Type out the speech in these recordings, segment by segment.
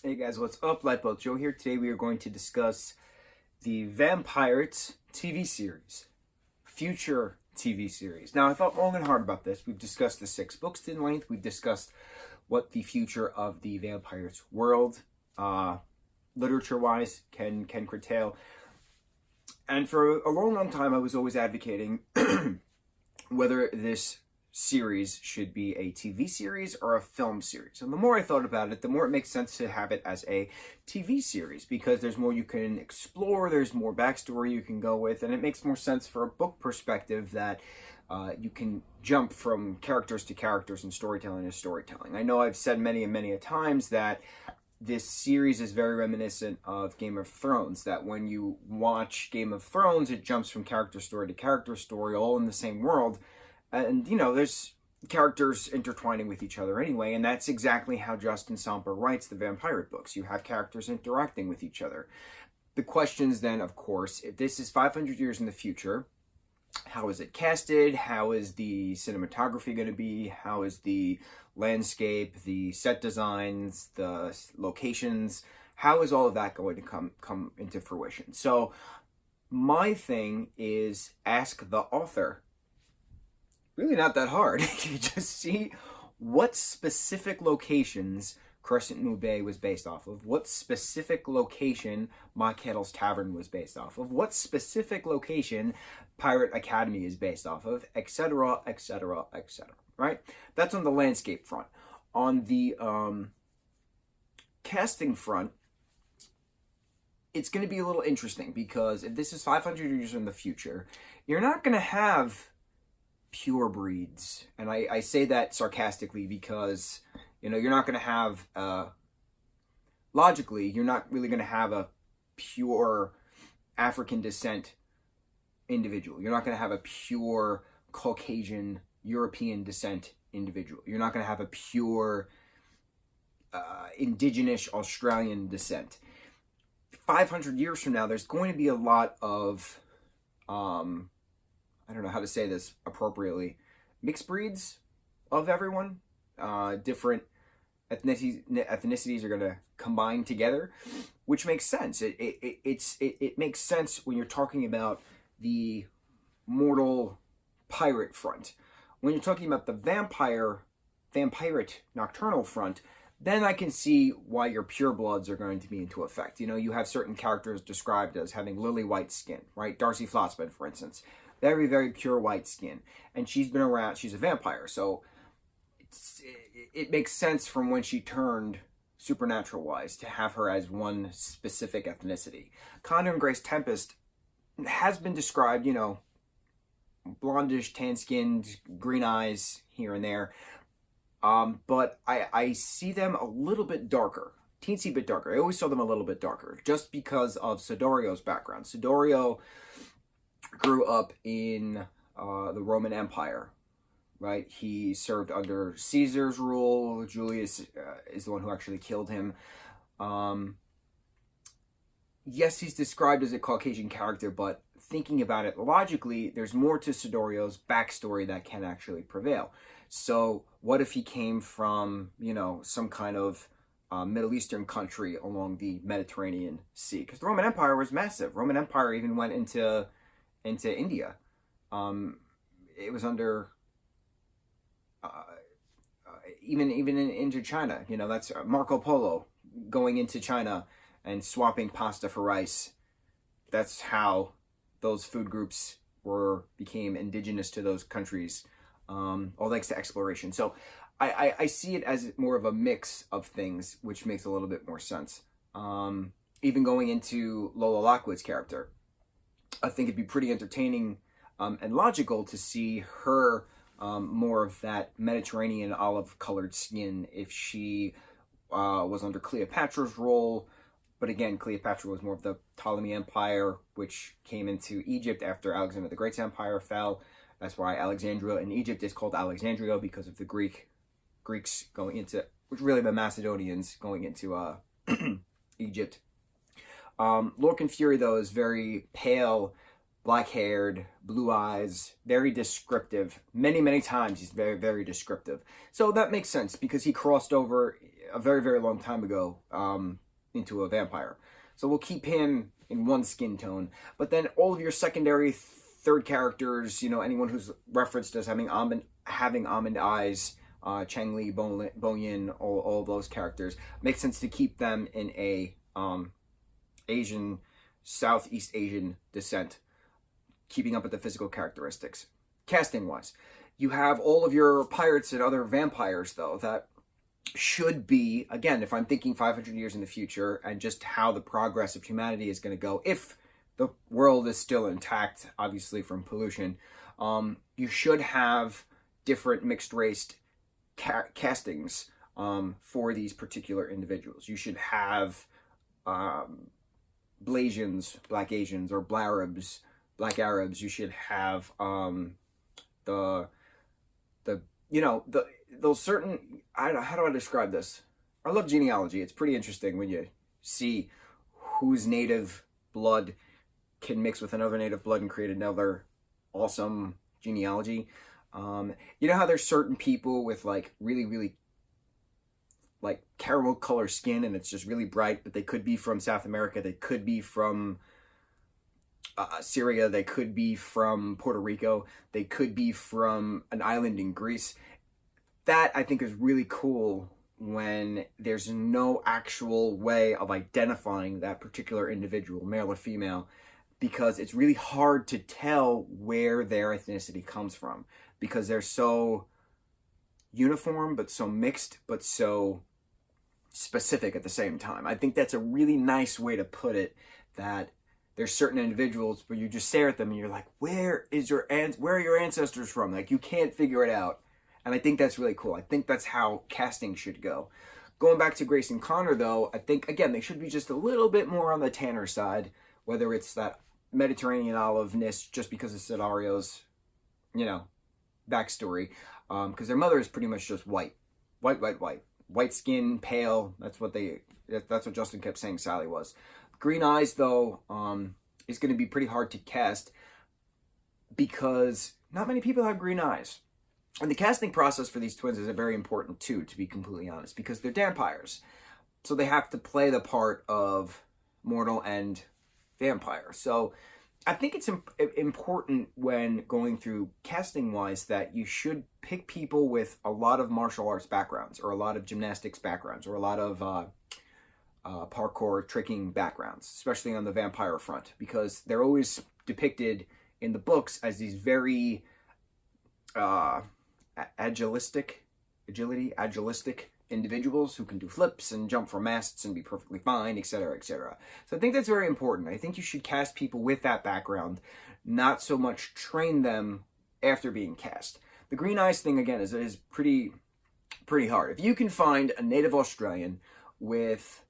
Hey guys, what's up? Lightboltjoe here. Today we are going to discuss the Vampirates TV series, future TV series. Now, I thought long and hard about this. We've discussed the 6 books in length. We've discussed what the future of the Vampirates world, literature-wise, can curtail. And for a long, long time, I was always advocating whether this series should be a TV series or a film series. And the more I thought about it, the more it makes sense to have it as a TV series because there's more you can explore, there's more backstory you can go with, and it makes more sense for a book perspective that you can jump from characters to characters and storytelling to storytelling. I know I've said many and many a times that this series is very reminiscent of Game of Thrones, that when you watch Game of Thrones, it jumps from character story to character story all in the same world. And, you know, there's characters intertwining with each other anyway, and that's exactly how Justin Somper writes the Vampirate books. You have characters interacting with each other. The questions then, of course, if this is 500 years in the future, how is it casted? How is the cinematography going to be? How is the landscape, the set designs, the locations? How is all of that going to come into fruition? So my thing is ask the author. Really not that hard. You just see what specific locations Crescent Moon Bay was based off of, what specific location Ma Kettle's Tavern was based off of, what specific location Pirate Academy is based off of, etc., etc., etc. Right? That's on the landscape front. On the casting front, it's going to be a little interesting because if this is 500 years in the future, you're not going to have pure breeds. And I say that sarcastically because, you know, you're not going to have, logically, you're not really going to have a pure African descent individual. You're not going to have a pure Caucasian European descent individual. You're not going to have a pure indigenous Australian descent. 500 years from now, there's going to be a lot of, I don't know how to say this appropriately, mixed breeds of everyone. Different ethnicities are going to combine together, which makes sense. It makes sense when you're talking about the mortal pirate front. When you're talking about the vampirate nocturnal front, then I can see why your purebloods are going to be into effect. You know, you have certain characters described as having lily white skin, right? Darcy Flossbed, for instance. Very, very pure white skin. And she's been around, she's a vampire. So it makes sense from when she turned supernatural-wise to have her as one specific ethnicity. Conda and Grace Tempest has been described, you know, blondish, tan-skinned, green eyes here and there. But I see them a little bit darker, teensy bit darker. I always saw them a little bit darker just because of Sidorio's background. Sidorio grew up in the Roman Empire, right? He served under Caesar's rule. Julius is the one who actually killed him. Yes, he's described as a Caucasian character, but thinking about it logically, there's more to Sidorio's backstory that can actually prevail. So what if he came from, you know, some kind of Middle Eastern country along the Mediterranean Sea? Because the Roman Empire was massive. Roman Empire even went into India. It was under even into China. You know, that's Marco Polo going into China and swapping pasta for rice. That's how those food groups became indigenous to those countries. All thanks to exploration. So I see it as more of a mix of things, which makes a little bit more sense. Even going into Lola Lockwood's character, I think it'd be pretty entertaining and logical to see her more of that Mediterranean olive-colored skin if she was under Cleopatra's role. But again, Cleopatra was more of the Ptolemy Empire, which came into Egypt after Alexander the Great's empire fell. That's why Alexandria in Egypt is called Alexandria, because of the Greeks going into, which really the Macedonians going into Egypt. Lorcan Fury, though, is very pale, black-haired, blue eyes, very descriptive. Many, many times he's very, very descriptive. So that makes sense because he crossed over a very, very long time ago into a vampire. So we'll keep him in one skin tone. But then all of your secondary third characters, you know, anyone who's referenced as having almond eyes, Chang Li, Bo Yin, all of those characters, makes sense to keep them in a Asian, Southeast Asian descent, keeping up with the physical characteristics. Casting wise, you have all of your pirates and other vampires, though, that should be, again, if I'm thinking 500 years in the future and just how the progress of humanity is going to go, if the world is still intact, obviously from pollution, you should have different mixed race castings for these particular individuals. You should have Blasians, Black Asians, or Blarabs, Black Arabs. You should have those certain, how do I describe this? I love genealogy. It's pretty interesting when you see whose native blood can mix with another native blood and create another awesome genealogy. You know how there's certain people with like really, really like caramel color skin and it's just really bright, but they could be from South America. They could be from Syria. They could be from Puerto Rico. They could be from an island in Greece. That, I think, is really cool when there's no actual way of identifying that particular individual, male or female, because it's really hard to tell where their ethnicity comes from, because they're so uniform, but so mixed, but so specific at the same time. I think that's a really nice way to put it, that there's certain individuals where you just stare at them and you're like, where are your ancestors from? Like, you can't figure it out. And I think that's really cool. I think that's how casting should go. Going back to Grace and Connor, though, I think, again, they should be just a little bit more on the tanner side, whether it's that Mediterranean oliveness just because of Siddario's, backstory. Because their mother is pretty much just white. White skin, pale. That's what Justin kept saying Sally was. Green eyes, though, is going to be pretty hard to cast because not many people have green eyes. And the casting process for these twins is very important too, to be completely honest, because they're vampires. So they have to play the part of mortal and vampire. So I think it's important when going through casting-wise that you should pick people with a lot of martial arts backgrounds or a lot of gymnastics backgrounds or a lot of parkour tricking backgrounds, especially on the vampire front, because they're always depicted in the books as these very agilistic individuals who can do flips and jump from masts and be perfectly fine, etc., etc. So I think that's very important. I think you should cast people with that background, not so much train them after being cast. The green eyes thing, again, is pretty hard. If you can find a native Australian with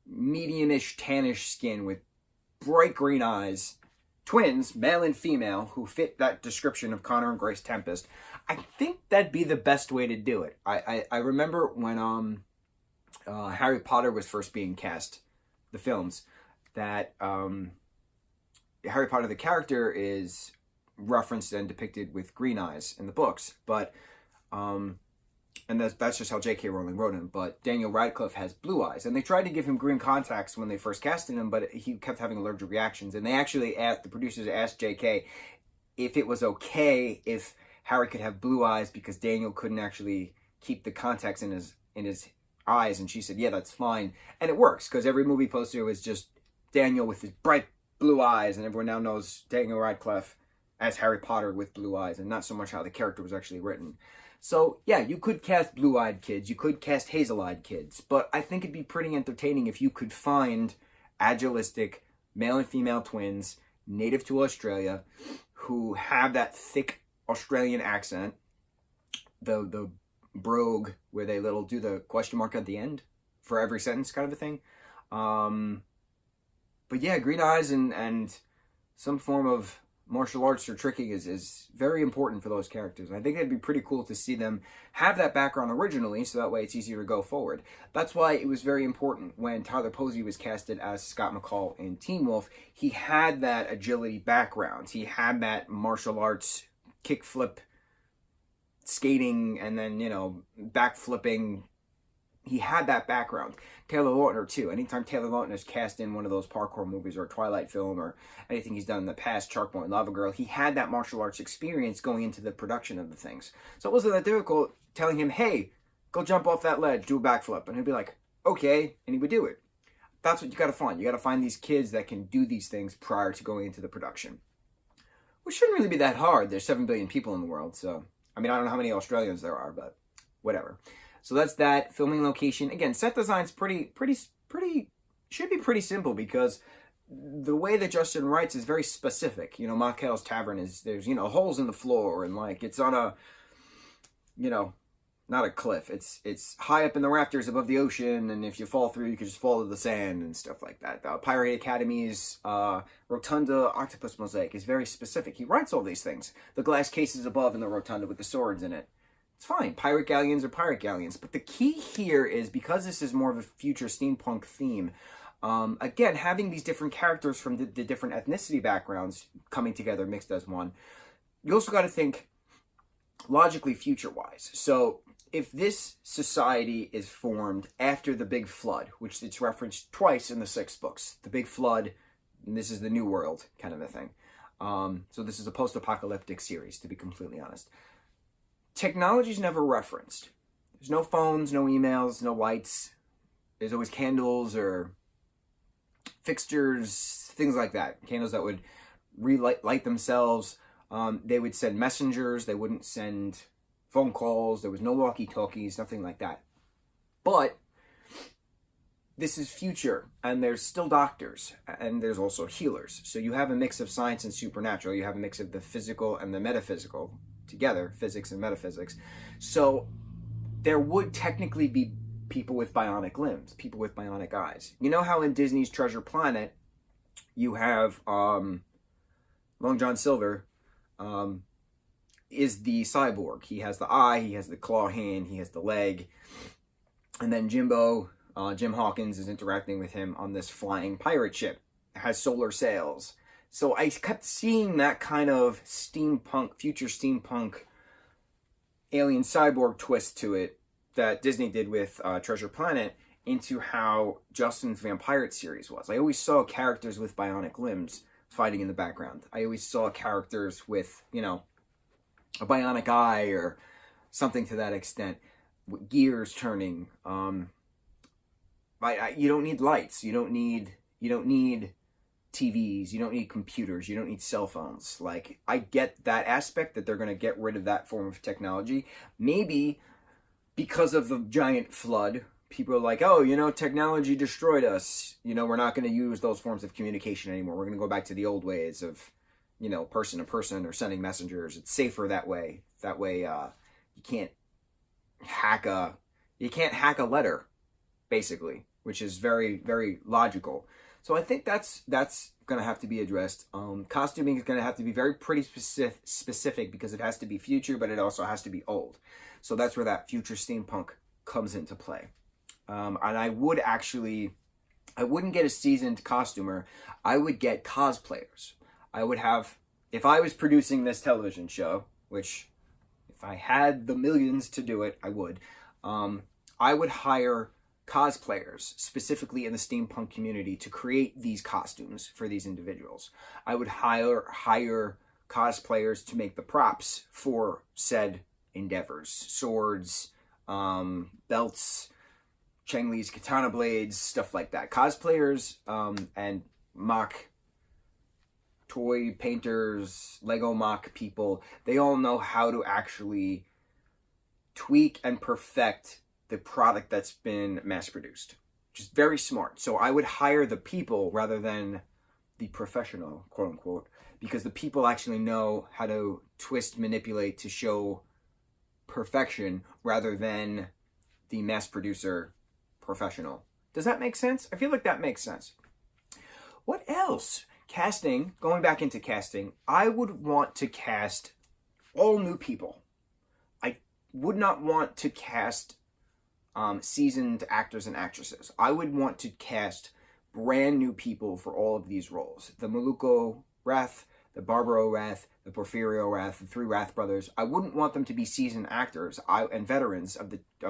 medium-ish, tannish skin with bright green eyes, twins, male and female, who fit that description of Connor and Grace Tempest, I think that'd be the best way to do it. I remember when Harry Potter was first being cast, the films, that Harry Potter, the character, is referenced and depicted with green eyes in the books, but and that's just how J.K. Rowling wrote him. But Daniel Radcliffe has blue eyes, and they tried to give him green contacts when they first casted him, but he kept having allergic reactions. And they actually the producers asked J.K. if it was okay if Harry could have blue eyes because Daniel couldn't actually keep the contacts in his eyes, and she said, yeah, that's fine. And it works, because every movie poster was just Daniel with his bright blue eyes, and everyone now knows Daniel Radcliffe as Harry Potter with blue eyes, and not so much how the character was actually written. So, yeah, you could cast blue-eyed kids, you could cast hazel-eyed kids, but I think it'd be pretty entertaining if you could find agilistic male and female twins native to Australia who have that thick Australian accent, the brogue where they do the question mark at the end for every sentence kind of a thing. But yeah, green eyes and some form of martial arts or tricking is very important for those characters. I think it'd be pretty cool to see them have that background originally, so that way it's easier to go forward. That's why it was very important when Tyler Posey was casted as Scott McCall in Teen Wolf. He had that agility background. He had that martial arts kickflip, skating, and then, backflipping he had that background. Taylor Lautner too. Anytime Taylor Lautner is cast in one of those parkour movies or a Twilight film or anything he's done in the past, Shark Boy and Lava Girl, he had that martial arts experience going into the production of the things. So it wasn't that difficult telling him, hey, go jump off that ledge, do a backflip. And he'd be like, okay, and he would do it. That's what you got to find. You got to find these kids that can do these things prior to going into the production. Which shouldn't really be that hard. There's 7 billion people in the world, so... I mean, I don't know how many Australians there are, but whatever. So that's that. Filming location. Again, set design's should be pretty simple because the way that Justin writes is very specific. You know, Mahal's Tavern there's, you know, holes in the floor and like it's on a, you know, not a cliff. It's high up in the rafters above the ocean, and if you fall through, you can just fall to the sand and stuff like that. Pirate Academy's Rotunda Octopus Mosaic is very specific. He writes all these things. The glass cases above in the rotunda with the swords in it. It's fine. Pirate galleons are pirate galleons. But the key here is, because this is more of a future steampunk theme, again, having these different characters from the different ethnicity backgrounds coming together, mixed as one, you also got to think logically future-wise. So if this society is formed after the Big Flood, which it's referenced twice in the 6 books, the Big Flood, and this is the New World kind of a thing. So this is a post-apocalyptic series, to be completely honest. Technology's never referenced. There's no phones, no emails, no lights. There's always candles or fixtures, things like that. Candles that would light themselves. They would send messengers. They wouldn't send phone calls. There was no walkie-talkies, nothing like that. But this is future, and there's still doctors, and there's also healers. So you have a mix of science and supernatural. You have a mix of the physical and the metaphysical together, physics and metaphysics. So there would technically be people with bionic limbs, people with bionic eyes. You know how in Disney's Treasure Planet, you have Long John Silver, is the cyborg. He has the eye, he has the claw hand, he has the leg. And then Jimbo, Jim Hawkins, is interacting with him on this flying pirate ship. It has solar sails. So I kept seeing that kind of steampunk, future steampunk, alien cyborg twist to it that Disney did with Treasure Planet into how Justin's Vampirates series was. I always saw characters with bionic limbs fighting in the background. I always saw characters with, you know, a bionic eye or something to that extent, with gears turning. You don't need lights. You don't need TVs. You don't need computers. You don't need cell phones. Like, I get that aspect that they're going to get rid of that form of technology. Maybe because of the giant flood, people are like, oh, you know, technology destroyed us. You know, we're not going to use those forms of communication anymore. We're going to go back to the old ways of, you know, person to person or sending messengers. It's safer that way. That way, you can't hack a letter, basically, which is very, very logical. So I think that's going to have to be addressed. Costuming is going to have to be pretty specific because it has to be future, but it also has to be old. So that's where that future steampunk comes into play. And I wouldn't get a seasoned costumer. I would get cosplayers. I would have, if I was producing this television show, which if I had the millions to do it, I would hire cosplayers, specifically in the steampunk community, to create these costumes for these individuals. I would hire cosplayers to make the props for said endeavors. Swords, belts, Cheng Li's katana blades, stuff like that. Cosplayers and mock toy painters, Lego mock people, they all know how to actually tweak and perfect the product that's been mass-produced, which is very smart. So I would hire the people rather than the professional, quote-unquote, because the people actually know how to twist, manipulate to show perfection rather than the mass producer professional. Does that make sense? I feel like that makes sense. What else? Casting, going back into casting, I would want to cast all new people. I would not want to cast seasoned actors and actresses. I would want to cast brand new people for all of these roles. The Maluko Wrath, the Barbaro Wrath, the Porfirio Wrath, the three Wrath brothers. I wouldn't want them to be seasoned actors and veterans of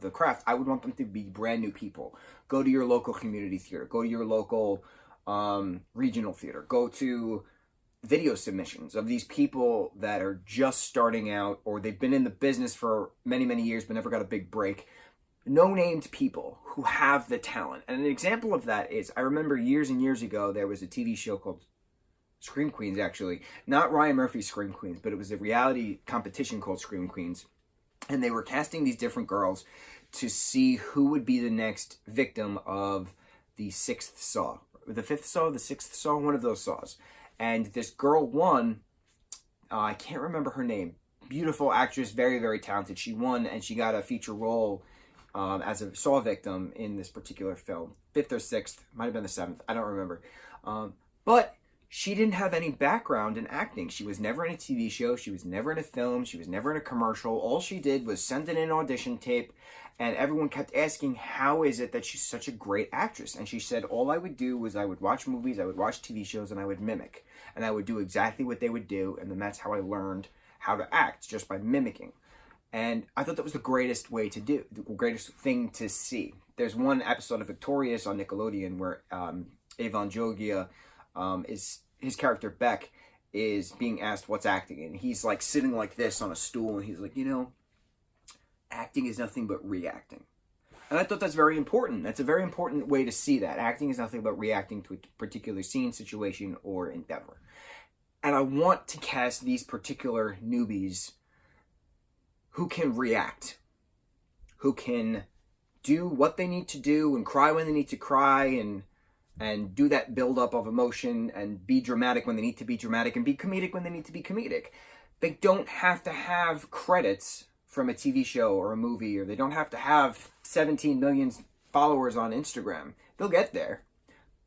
the craft. I would want them to be brand new people. Go to your local community theater. Go to your local regional theater. Go to video submissions of these people that are just starting out, or they've been in the business for many, many years but never got a big break. No-named people who have the talent. And an example of that is, I remember years and years ago, there was a TV show called Scream Queens, actually. Not Ryan Murphy's Scream Queens, but it was a reality competition called Scream Queens. And they were casting these different girls to see who would be the next victim of the sixth saw. The fifth saw, the sixth saw, one of those saws. And this girl won. I can't remember her name. Beautiful actress, very, very talented. She won, and she got a feature role as a saw victim in this particular film. Fifth or sixth, might have been the seventh, I don't remember. But she didn't have any background in acting. She was never in a TV show, she was never in a film, she was never in a commercial. All she did was send in an audition tape, and everyone kept asking, how is it that she's such a great actress? And she said, all I would do was I would watch movies, I would watch TV shows, and I would mimic. And I would do exactly what they would do, and then that's how I learned how to act, just by mimicking. And I thought that was the greatest way to do, the greatest thing to see. There's one episode of Victorious on Nickelodeon where Avon Jogia, his character Beck, is being asked what's acting. And he's like sitting like this on a stool, and he's like, acting is nothing but reacting. And I thought that's very important. That's a very important way to see that. Acting is nothing but reacting to a particular scene, situation, or endeavor. And I want to cast these particular newbies who can react, who can do what they need to do and cry when they need to cry, and do that build-up of emotion, and be dramatic when they need to be dramatic, and be comedic when they need to be comedic. They don't have to have credits from a TV show or a movie, or they don't have to have 17 million followers on Instagram. They'll get there.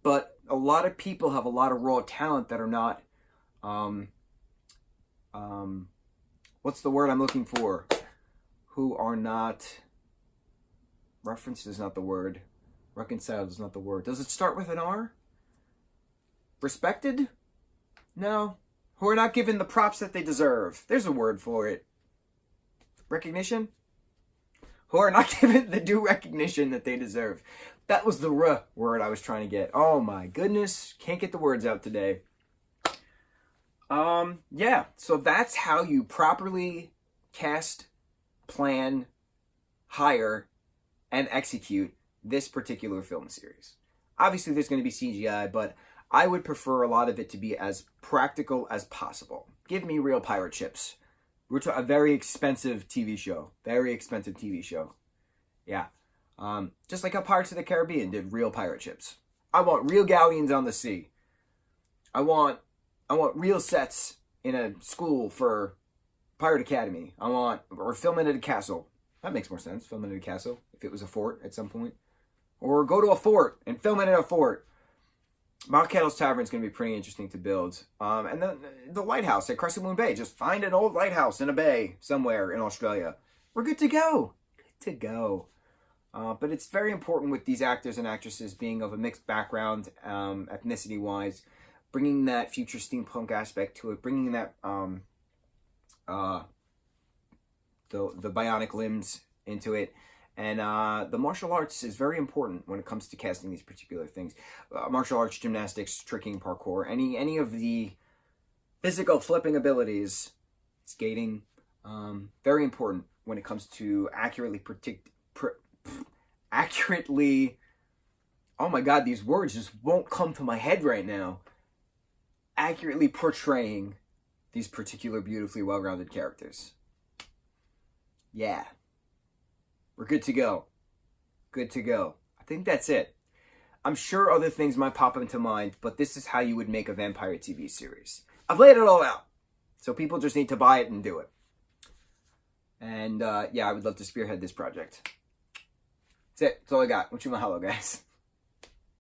But a lot of people have a lot of raw talent that are not, what's the word I'm looking for? Who are not, referenced is not the word, reconciled is not the word. Does it start with an R? Respected? No. Who are not given the props that they deserve. There's a word for it. Recognition? Who are not given the due recognition that they deserve. That was the word I was trying to get. Oh my goodness. Can't get the words out today. Yeah. So that's how you properly cast, plan, hire, and execute this particular film series. Obviously, there's going to be CGI, but I would prefer a lot of it to be as practical as possible. Give me real pirate ships. We're a very expensive TV show. Very expensive TV show. Yeah. Just like how Pirates of the Caribbean did real pirate ships. I want real galleons on the sea. I want real sets in a school for Pirate Academy. Or film it at a castle. That makes more sense, film it at a castle, if it was a fort at some point. Or go to a fort and film it at a fort. Mount Kettle's Tavern is going to be pretty interesting to build. And then the lighthouse at Crescent Moon Bay. Just find an old lighthouse in a bay somewhere in Australia. We're good to go. Good to go. But it's very important with these actors and actresses being of a mixed background, ethnicity-wise, bringing that future steampunk aspect to it, bringing that the bionic limbs into it. And the martial arts is very important when it comes to casting these particular things. Martial arts, gymnastics, tricking, parkour, any of the physical flipping abilities, skating, very important when it comes to accurately oh my god, these words just won't come to my head right now. Accurately portraying these particular beautifully well-rounded characters. Yeah. We're good to go. Good to go. I think that's it. I'm sure other things might pop into mind, but this is how you would make a vampire TV series. I've laid it all out. So people just need to buy it and do it. And yeah, I would love to spearhead this project. That's it. That's all I got. Mucho mahalo, guys.